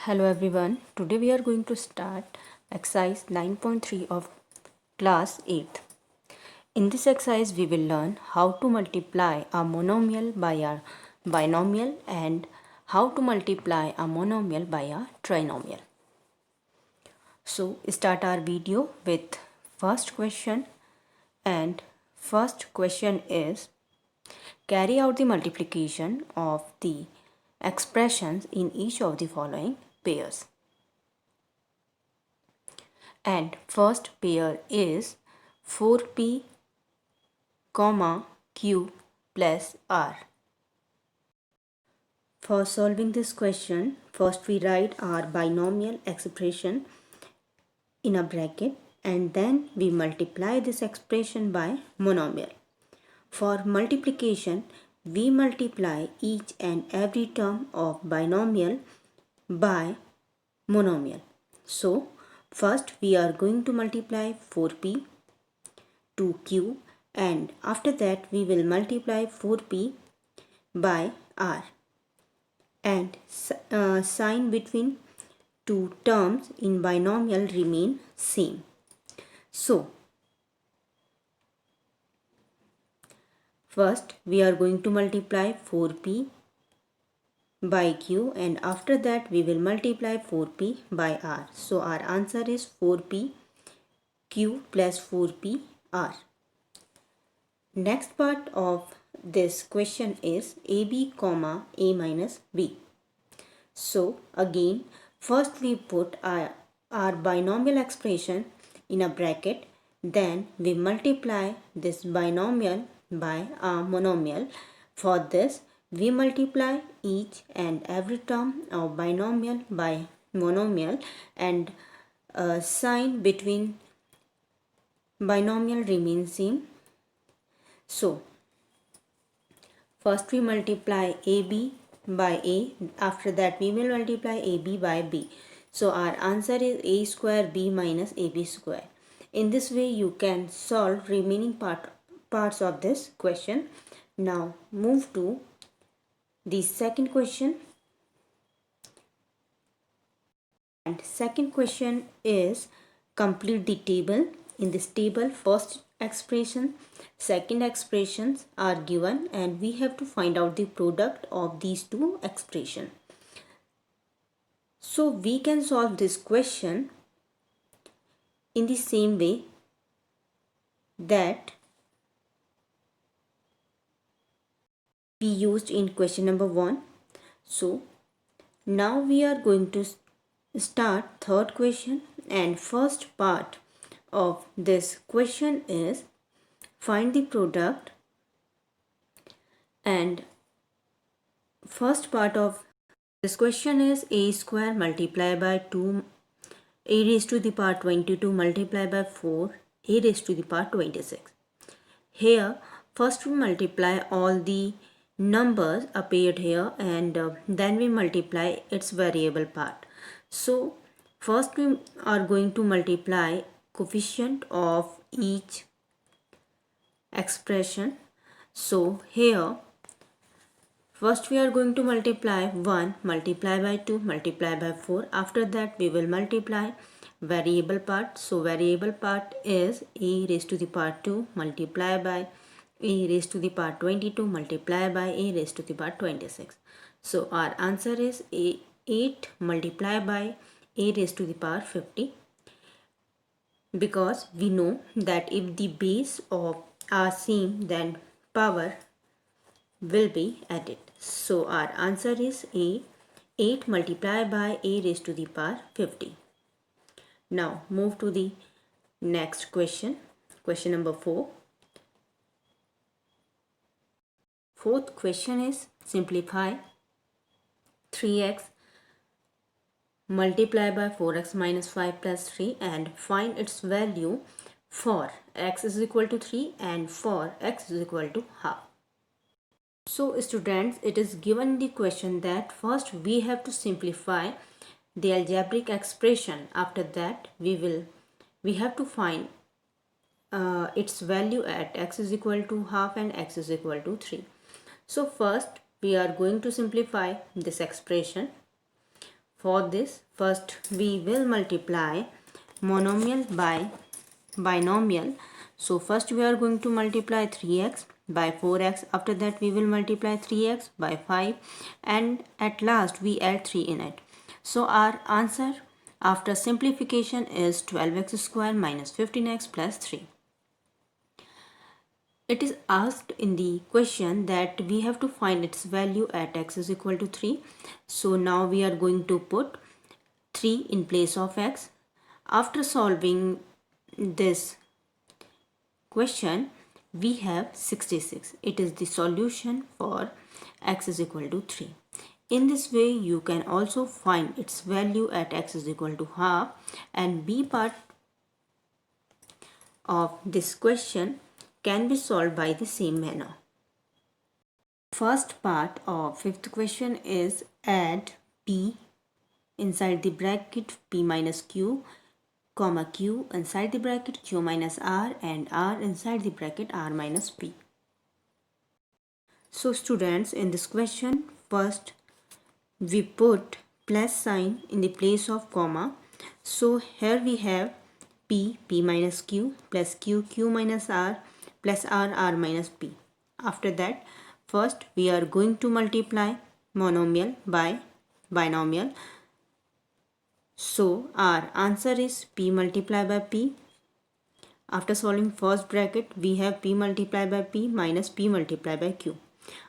Hello everyone, today we are going to start exercise 9.3 of class 8th. In this exercise we will learn how to multiply a monomial by a binomial and how to multiply a monomial by a trinomial. So start our video with first question, and first question is carry out the multiplication of the expressions in each of the following pairs. And first pair is 4p comma q plus r. For solving this question, first we write our binomial expression in a bracket and then we multiply this expression by monomial. For multiplication, we multiply each and every term of binomial by monomial. So, first we are going to multiply 4p to q, and after that we will multiply 4p by r, and sign between two terms in binomial remain same. So, first we are going to multiply 4p by q, and after that we will multiply 4p by r. So our answer is 4p q plus 4p r. Next part of this question is ab comma a minus b. So again, first we put our binomial expression in a bracket, then we multiply this binomial by a monomial. For this, we multiply each and every term of binomial by monomial, and sign between binomial remains same. So, first we multiply AB by A, after that we will multiply AB by B. So, our answer is A square B minus AB square. In this way, you can solve remaining parts of this question. Now, move to the second question. And second question is complete the table. In this table, first expression, second expressions are given, and we have to find out the product of these two expressions. So we can solve this question in the same way that we used in question number 1. So now we are going to start third question, and first part of this question is find the product, and first part of this question is a square multiplied by 2 a raised to the power 22 multiplied by 4 a raised to the power 26. Here first we multiply all the numbers appeared here, and then we multiply its variable part. So first we are going to multiply coefficient of each expression. So here first we are going to multiply 1 multiply by 2 multiply by 4. After that we will multiply variable part. So variable part is a raised to the power 2 multiply by a raised to the power 22 multiply by a raised to the power 26. So our answer is 8 multiplied by a raised to the power 50, because we know that if the base of are same, then power will be added. So our answer is 8 multiplied by a raised to the power 50. Now move to the next question, question number 4. Fourth question is simplify 3x multiply by 4x minus 5 plus 3 and find its value for x is equal to 3 and for x is equal to half. So students, it is given the question that first we have to simplify the algebraic expression. After that we have to find its value at x is equal to half and x is equal to 3. So first we are going to simplify this expression. For this, first we will multiply monomial by binomial. So first we are going to multiply 3x by 4x. After that we will multiply 3x by 5, and at last we add 3 in it. So our answer after simplification is 12x square minus 15x plus 3. It is asked in the question that we have to find its value at x is equal to 3. So now we are going to put 3 in place of x. After solving this question, we have 66. It is the solution for x is equal to 3. In this way, you can also find its value at x is equal to half, and B part of this question can be solved by the same manner. First part of fifth question is add p inside the bracket p minus q, comma q inside the bracket q minus r, and r inside the bracket r minus p. So students, in this question, first we put plus sign in the place of comma. So here we have p minus q plus q minus r plus r minus p. After that, first we are going to multiply monomial by binomial. So our answer is p multiplied by p. After solving first bracket, we have p multiplied by p minus p multiplied by q.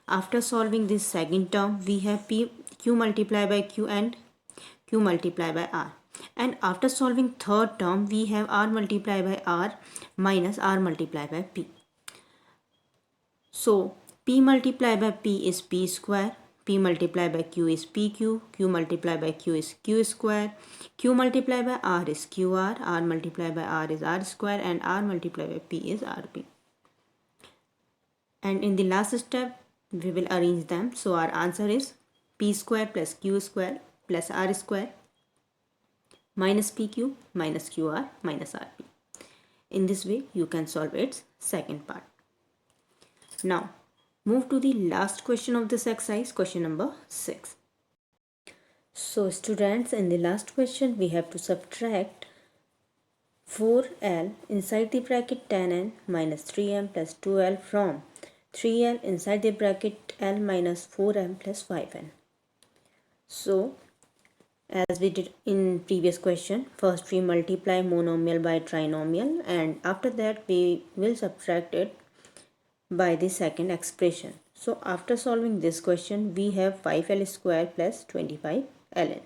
After solving this second term, we have q multiplied by q and q multiplied by r. And after solving third term, we have r multiplied by r minus r multiplied by p. So p multiplied by p is p square, p multiplied by q is pq, q multiplied by q is q square, q multiplied by r is qr, r multiplied by r is r square, and r multiplied by p is rp. And in the last step, we will arrange them. So our answer is p square plus q square plus r square minus pq minus qr minus rp. In this way, you can solve its second part. Now, move to the last question of this exercise, question number 6. So students, in the last question, we have to subtract 4l inside the bracket 10n minus 3m plus 2l from 3l inside the bracket l minus 4m plus 5n. So, as we did in previous question, first we multiply monomial by trinomial, and after that we will subtract it by the second expression. So after solving this question, we have 5l square plus 25ln.